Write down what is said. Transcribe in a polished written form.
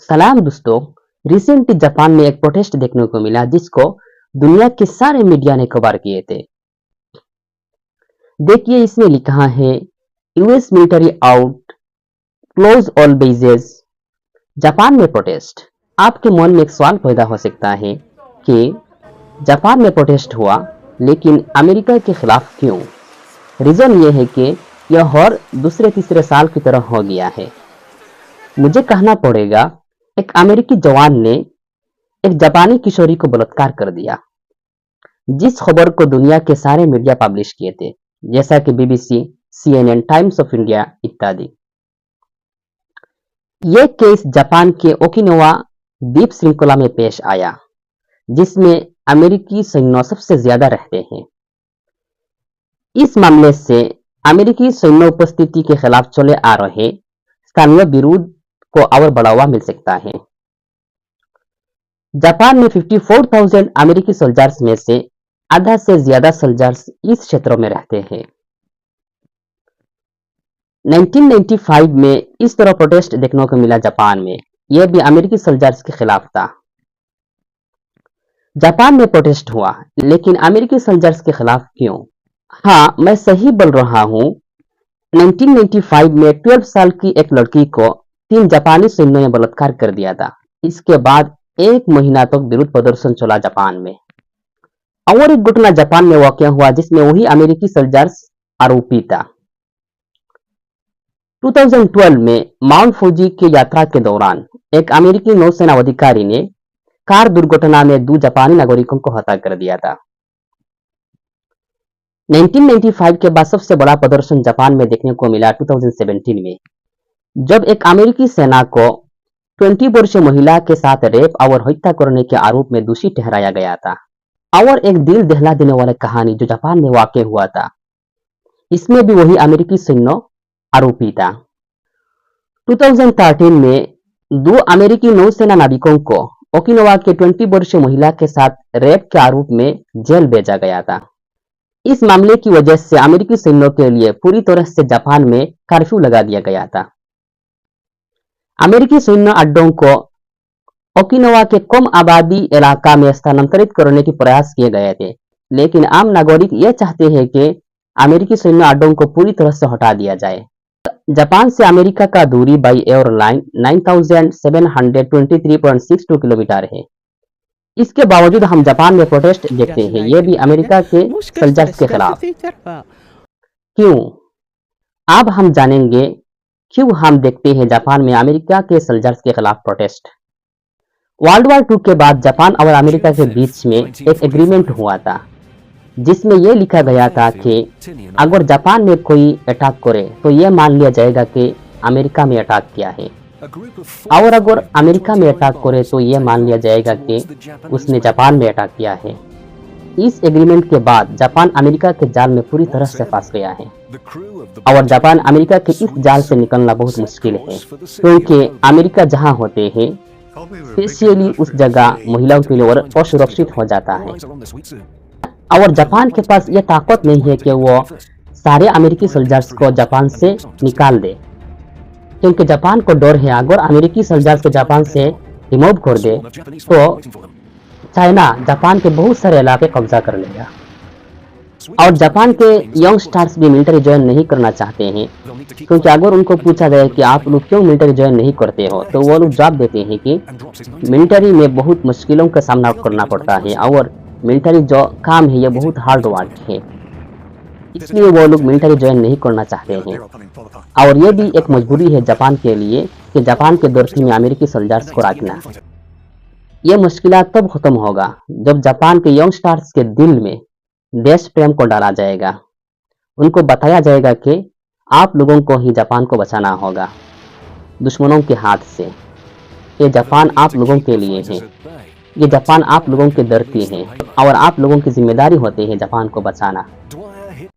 सलाम दोस्तों। Recently Japan में एक प्रोटेस्ट देखने को मिला जिसको दुनिया के सारे मीडिया ने कवर किए थे। देखिए इसमें लिखा है US military out, close all badges, Japan में प्रोटेस्ट। आपके मन में एक सवाल पैदा हो सकता है कि जापान में प्रोटेस्ट हुआ लेकिन अमेरिका के खिलाफ क्यों? रीजन ये है कि यह हर दूसरे तीसरे साल की तरह हो गया है। मुझे कहना पड़ेगा, एक अमेरिकी जवान ने एक जापानी किशोरी को बलात्कार कर दिया, जिस खबर को दुनिया के सारे मीडिया पब्लिश किए थे, जैसा कि BBC, CNN, times of India इत्यादि। यह केस जापान के ओकिनावा द्वीप श्रृंखला में पेश आया, जिसमें अमेरिकी सैन्य सबसे ज्यादा रहते हैं। इस मामले से अमेरिकी सैन्य उपस्थिति के खिलाफ चले आ रहे स्थानीय विरोध को और बढ़ावा मिल सकता है। जापान में 54,000 अमेरिकी सोल्जर्स में से आधा से ज्यादा सोल्जर्स इस क्षेत्रों में रहते हैं। 1995 में इस तरह प्रोटेस्ट देखने को मिला जापान में। यह भी अमेरिकी सोल्जर्स के खिलाफ था। जापान में प्रोटेस्ट हुआ लेकिन अमेरिकी सोल्जर्स के खिलाफ क्यों? हाँ, मैं सही बोल रहा हूं। 1995 में 12 साल की एक लड़की को 3 जापानी सैन्यों ने बलात्कार कर दिया था। इसके बाद 1 महीना तक विरोध प्रदर्शन चला जापान में। और एक घटना जापान में वाक़या हुआ जिसमें वही अमेरिकी सोल्जर्स आरोपी था। 2012 में माउंट फूजी की यात्रा के दौरान एक अमेरिकी नौसेना अधिकारी ने कार दुर्घटना में 2 जापानी नागरिकों को हत्या कर दिया था। 1995 के बाद सबसे बड़ा प्रदर्शन जापान में देखने को मिला 2017 में, जब एक अमेरिकी सेना को 20 वर्षीय महिला के साथ रेप और हत्या करने के आरोप में दोषी ठहराया गया था। और एक दिल दहला देने वाली कहानी जो जापान में वाक़या हुआ था, इसमें भी वही अमेरिकी सैन्य आरोपी था। 2013 में 2 अमेरिकी नौसेना नाविकों को ओकिनावा के 20 वर्षीय महिला के साथ रेप के आरोप में जेल भेजा गया था। इस मामले की वजह से अमेरिकी सैन्यों के लिए पूरी तरह से जापान में कर्फ्यू लगा दिया गया था। अमेरिकी सैन्य अड्डों को ओकिनावा के कम आबादी इलाका में स्थानांतरित करने के प्रयास किए गए थे, लेकिन आम नागरिक ये चाहते हैं कि अमेरिकी सैन्य अड्डों को पूरी तरह से हटा दिया जाए। जापान से अमेरिका का दूरी बाई एयरलाइन 9723.62 किलोमीटर है। इसके बावजूद हम जापान में प्रोटेस्ट देखते हैं, ये भी अमेरिका के सोल्जर्स के खिलाफ। क्यों? अब हम जानेंगे क्यों हम देखते हैं जापान में अमेरिका के सोल्जर्स के खिलाफ प्रोटेस्ट। वर्ल्ड वॉर 2 के बाद जापान और अमेरिका के बीच में एक एग्रीमेंट हुआ था, जिसमें यह लिखा गया था कि अगर जापान में कोई अटैक करे तो यह मान लिया जाएगा कि अमेरिका में अटैक किया है, और अगर अमेरिका में अटैक करे तो यह मान लिया जाएगा कि उसने जापान में अटैक किया है। इस एग्रीमेंट के बाद जापान अमेरिका के जाल में पूरी तरह से फंस गया है, और जापान अमेरिका के इस जाल से निकलना बहुत मुश्किल है, क्योंकि अमेरिका जहां होते हैं स्पेशली उस जगह महिलाओं के लिए असुरक्षित हो जाता है। और जापान के पास यह ताकत नहीं है कि वो सारे अमेरिकी सोल्जर्स को जापान से निकाल दे, क्योंकि जापान को डर है अगर अमेरिकी सोल्जर्स को जापान से रिमूव कर दे तो चाइना जापान के बहुत सारे इलाके कब्जा कर लेगा। और जापान के यंग स्टार्स भी मिलिट्री ज्वाइन नहीं करना चाहते हैं, क्योंकि अगर उनको पूछा जाए कि आप लोग क्यों मिलिट्री ज्वाइन नहीं करते हो तो वो लोग जवाब देते हैं कि मिलिट्री में बहुत मुश्किलों का सामना करना पड़ता है और मिलिट्री जो काम है ये बहुत हार्ड वर्क है, इसलिए वो लोग मिलिट्री ज्वाइन नहीं करना चाहते हैं। और ये भी एक मजबूरी है जापान के लिए कि जापान के धरती में अमेरिकी सोल्जर्स को रखना। ये मुश्किल तब खत्म होगा जब जापान के यंग स्टार्स के दिल में देश प्रेम को डाला जाएगा। उनको बताया जाएगा कि आप लोगों को ही जापान को बचाना होगा दुश्मनों के हाथ से। ये जापान आप लोगों के लिए है, ये जापान आप लोगों की धरती है और आप लोगों की जिम्मेदारी होती है जापान को बचाना।